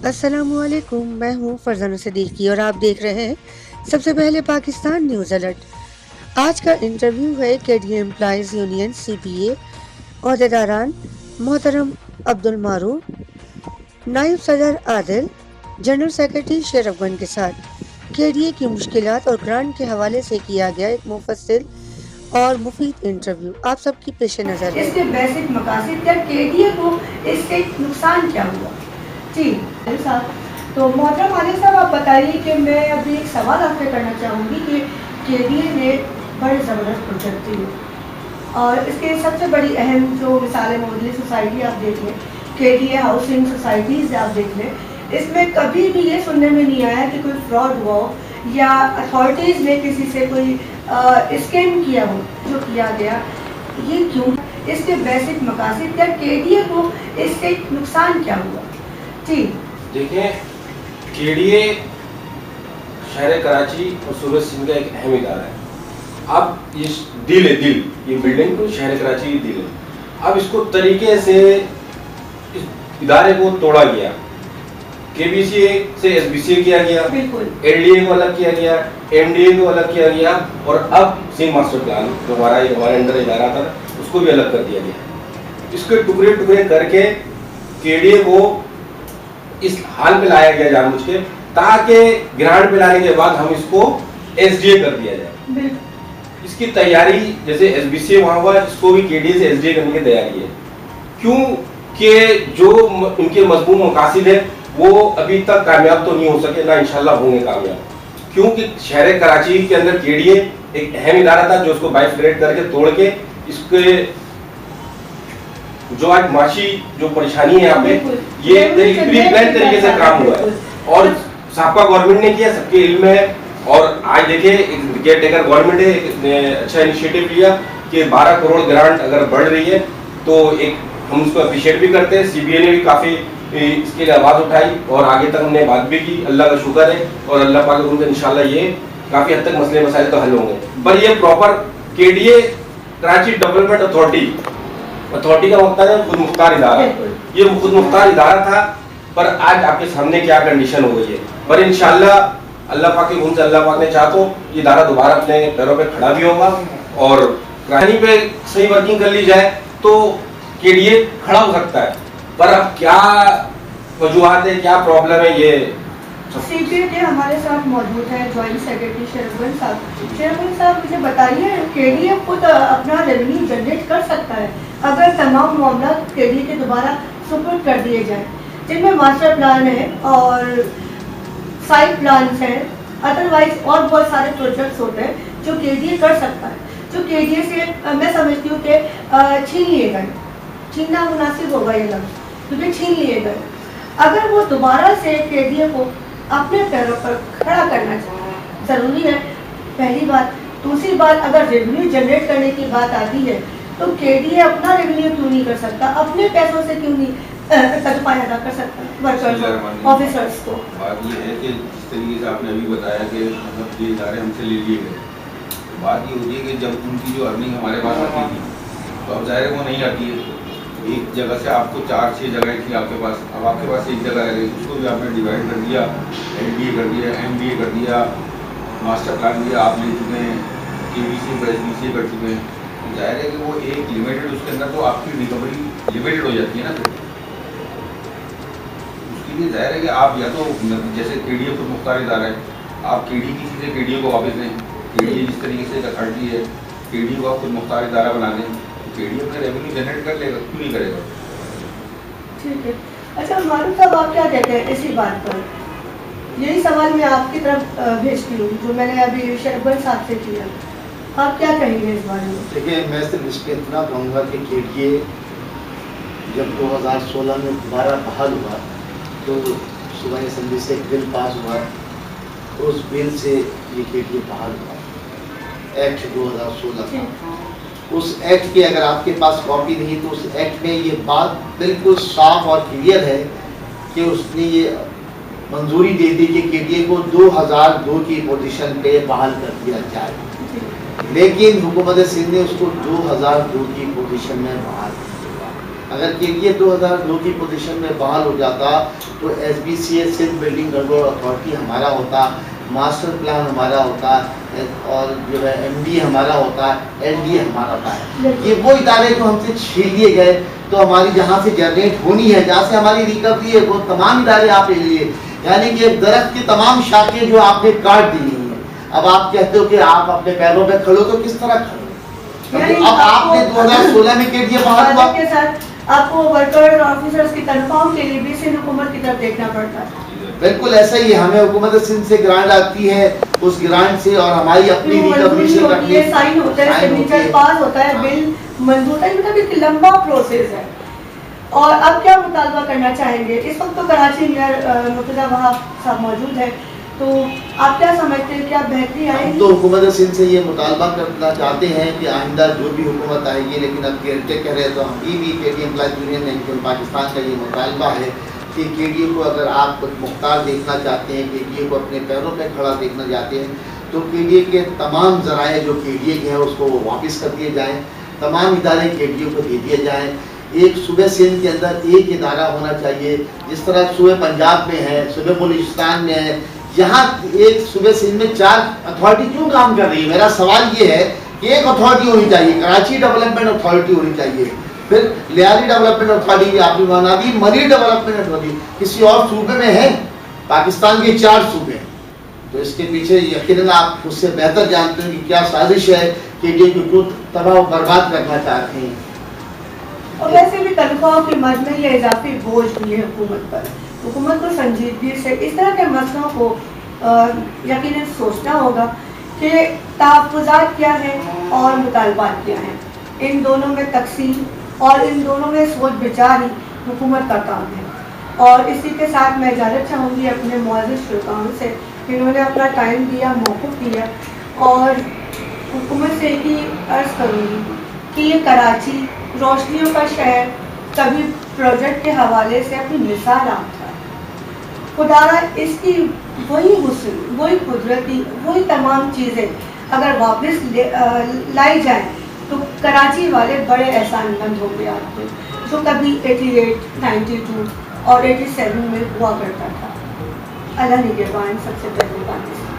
अस्सलामुअलैकुम, मैं हूँ फरजाना सिद्दीकी और आप देख रहे हैं सबसे पहले पाकिस्तान न्यूज़ अलर्ट। आज का इंटरव्यू है केडीए एम्प्लॉइज़ यूनियन सीपीए अहदेदारान मोहतरम अब्दुल मारूफ, नायब सदर आदिल, जनरल सेक्रेटरी शेरफगन के साथ। केडीए की मुश्किलात और ग्रांट के हवाले से किया गया एक मुफस्सिल और मुफीद इंटरव्यू आप सबकी पेश नज़र है। इसके बेसिक मकासद क्या, केडीए को इससे नुकसान क्या हुआ? जी साहब, तो मोहतरम आलिम साहब आप बताइए कि मैं अभी एक सवाल आपसे करना चाहूँगी कि केडीए ने बड़े ज़बरदस्त प्रोजेक्ट दिए और इसके सबसे बड़ी अहम जो मिसालें मौजूद सोसाइटी आप देख लें, केडीए हाउसिंग सोसाइटीज़ आप देख लें, इसमें कभी भी ये सुनने में नहीं आया कि कोई फ्रॉड हुआ हो या अथॉरिटीज़ ने किसी से कोई स्कैम किया हो। जो किया गया ये क्यों, इसके बेसिक मकासद क्या, केडीए को इससे नुकसान क्या हुआ? जी देखिए, केडीए शहर कराची और सूरत सिंध का एक अहम इदारा है। अब ये दिल है, दिल, ये बिल्डिंग को शहर कराची की दिल है। अब इसको तरीके से इस इदारे को तोड़ा गया, केबीसीए से एसबीसीए किया गया, एलडीए को अलग किया गया, एमडीए को अलग किया गया और अब सिंध मास्टर प्लान जो हमारा अंडर इदारा था उसको भी अलग कर दिया गया। इसके टुकड़े टुकड़े करके केडीए को इस हाल में लाया गया जानबूझ के, ताकि ग्रांट पे लाने के बाद हम इसको एसडीए कर दिया जाए। इसकी तैयारी जैसे एसबीसीए वहां हुआ, इसको भी केडीए से एसडीए करने की तैयारी है। क्योंकि जो उनके मजमून मकासद है वो अभी तक कामयाब तो नहीं हो सके, ना इंशाल्लाह होंगे कामयाब। क्योंकि शहर कराची के अंदर केडीए एक अहम इदारा था जो उसको बाइफरेट करके तोड़ के इसके जो आज माशी जो परेशानी है यहाँ पे, ये प्री प्लान तरीके से काम हुआ है और साबका गवर्नमेंट ने किया, सबके इल्म है। और आज देखिए केयर टेकर गवर्नमेंट है, एक अच्छा इनिशिएटिव लिया कि 12 करोड़ ग्रांट अगर बढ़ रही है तो एक हम उसको अप्रिशिएट भी करते हैं। सीबीए ने भी काफ़ी इसके लिए आवाज़ उठाई और आगे तक हमने बात भी की, अल्लाह का शुक्र है और अल्लाह पाक उनसे इंशाल्लाह ये काफ़ी हद तक मसले मसाइल तो हल होंगे। पर ये proper KDA Karachi development authority का मतलब है खुद मुख्तार इदारा, ये खुद मुख्तार इदारा था, पर आज आपके सामने क्या कंडीशन हो गई है। पर इंशाल्लाह अल्लाह पाक के हुक्म से, अल्लाह पाक ने चाहा तो ये इदारा दोबारा अपने पैरों पे खड़ा भी होगा और कराची पे सही वर्किंग कर ली जाए तो केडीए खड़ा हो सकता है। पर अब क्या वजूहात है, क्या प्रॉब्लम है, ये सीपीए के हमारे साथ मौजूद है ज्वाइंट सेक्रेटरी शेरफगन साहब। शेरफगन साहब मुझे बताइए, केडीए खुद अपना रेवेन्यू जनरेट कर सकता है अगर तमाम मामला केडीए के दोबारा सुपुर्द कर दिए जाए, जिनमें मास्टर प्लान है और साइट प्लान है, अदरवाइज और बहुत सारे प्रोजेक्ट्स होते हैं जो केडीए कर सकता है, जो केडीए से मैं समझती हूँ कि छीन लिए गए। छीनना मुनासिब होगा ये लफ्ज़, क्योंकि छीन लिए गए। अगर वो दोबारा से केडीए को अपने पैरों पर खड़ा करना चाहिए, ज़रूरी है, पहली बात। दूसरी बात, अगर रेवेन्यू जनरेट करने की बात आती है तो केडीए अपना रेवेन्यू क्यों नहीं कर सकता, अपने पैसों से क्यों नहीं सदुपयोग अदा कर सकता वर्कर्स ऑफिसर्स को? बात ये है कि जिस तरीके से आपने अभी बताया कि मतलब ये इदारे हमसे ले लिए गए, तो बात ये होती है कि जब उनकी जो अर्निंग हमारे पास आती थी तो अब ज़ाहिर वो नहीं आती है। एक जगह से आपको 4-6 जगह थी आपके पास, अब आपके पास एक जगह रह गई, उसको भी आपने डिवाइड कर दिया, एलडीए कर दिया, एमडीए कर दिया, मास्टर प्लान भी आप ले चुके हैं, केबीसी पर एसबीसीए कर चुके हैं। जाहिर है कि वो एक लिमिटेड, उसके अंदर तो आपकी रिकवरी लिमिटेड हो जाती है ना। फिर उसके लिए जाहिर है कि आप या तो जैसे केडीए खुद मुख्तार इदारा है, आप केडी की चीज़ें केडीए को वापस लें, केडीए जिस तरीके से अथॉरिटी है, केडीए को आप खुद मुख्तार इदारा बना दें, केडीए अपना रेवेन्यू जनरेट कर लेगा, क्यों नहीं करेगा? ठीक है। अच्छा मारूफ साहब, आप क्या कहते हैं इसी बात पर? यही सवाल मैं आपकी तरफ भेजती हूँ जो मैंने अभी शेरफगन साहब से किया, आप क्या कहेंगे इस बारे में? देखिए, मैं सिर्फ इस पर इतना कहूँगा कि केडीए जब 2016 में दोबारा बहाल हुआ तो सुबह असम्बली से एक बिल पास हुआ, उस बिल से ये केडीए बहाल हुआ, एक्ट 2016 का। उस एक्ट की अगर आपके पास कॉपी नहीं तो उस एक्ट में ये बात बिल्कुल साफ और क्लियर है कि उसने ये मंजूरी दे दी कि केडीए को 2002 की पोजीशन पे बहाल कर दिया जाए, लेकिन हुकूमत सिंध ने उसको 2002 की पोजीशन में बहाल किया। अगर केडीए 2002 की पोजीशन में बहाल हो जाता तो SBCA Sindh building control authority हमारा होता, मास्टर प्लान हमारा होता और जो है MD हमारा होता, LDA हमारा होता है। ये वो इदारे जो हमसे छीन लिए गए, तो हमारी जहाँ से जनरेट होनी है, जहाँ से हमारी रिकवरी है, वो तमाम इदारे आप ले लिए। यानी कि एक दरख्त की तमाम शाखें जो आपने काट दी हैं। अब आप कहते हो कि आप अपने पैरों पे खड़ो, तो किस तरह खड़ो? अब आपने 2016 में केडीए बहाल हुआ के साथ आपको वर्कर और ऑफिसर्स की तनख्वाहों के लिए भी सिंध हुकूमत की तरफ देखना पड़ता है। बिल्कुल ऐसा ही है। हमें हुकूमत सिंध से ग्रांट आती है, उस ग्रांट से और हमारी अपनी रिकवरी से होती है, साइन होता है, सिग्नेचर पास होता है, बिल मंजूर होता है, मतलब एक लंबा प्रोसेस है। और अब क्या मुतालबा करना चाहेंगे? इस वक्त तो कराची मेयर मुर्तजा वहाब साहब मौजूद है, तो आप क्या समझते हैं, क्या बेहतरी आएगी? तो हुकूमत सिंध से ये मुतालबा करना चाहते हैं कि आइंदा जो भी हुकूमत आएगी, लेकिन अब केडीए कह रहे हैं तो हम भी केडीए एम्प्लॉयज यूनियन है पाकिस्तान का ये मुतालबा है कि केडीए को अगर आप मुख्तार देखना चाहते हैं, केडीए को अपने पैरों पर खड़ा देखना चाहते हैं, तो केडीए के तमाम ज़राए जो केडीए के हैं उसको वापस कर दिए जाएँ, तमाम इदारे केडीए को दे दिए जाएँ। एक सूबे सिंध के अंदर एक इदारा होना चाहिए, जिस तरह सूबे पंजाब में है, सूबे बलूचिस्तान में है। यहाँ एक सूबे सिंध में 4 अथॉरिटी क्यों काम कर रही है? मेरा सवाल ये है कि एक अथॉरिटी होनी चाहिए, कराची डेवलपमेंट अथॉरिटी होनी चाहिए, फिर लियारी डेवलपमेंट अथॉरिटी आपने बना दी, मरी डेवलपमेंट अथॉरिटी किसी और सूबे में है? पाकिस्तान के 4 सूबे हैं, तो इसके पीछे यकीनन आप उससे बेहतर जानते हैं कि क्या साजिश है, केडीए को क्यों तबाह बर्बाद करना चाहते हैं। और वैसे भी तनख्वाहों की मद में ये इजाफी बोझ भी है हुकूमत पर। हुकूमत को संजीदगी से इस तरह के मसलों को यकीनन सोचना होगा कि तहफ़्फ़ुज़ात क्या है और मुतालबात क्या हैं, इन दोनों में तक़सीम और इन दोनों में सोच विचार ही हुकूमत का काम है। और इसी के साथ मैं इजाज़त चाहूँगी अपने मुअज़्ज़िज़ श्रोताओं से, इन्होंने अपना टाइम दिया, मौक़िफ़ दिया, और हुकूमत से ही अर्ज़ करूँगी कि ये कराची रोशनियों का शहर कभी प्रोजेक्ट के हवाले से अपनी मिसाल आप था, खुदारा इसकी वही हुस्न, वही कुदरती, वही तमाम चीज़ें अगर वापस लाई जाए तो कराची वाले बड़े एहसानमंद होंगे आपको, जो कभी 88, 92 और 87 में हुआ करता था। अल्लाह निगहबान सबसे पहले पाकिस्तान।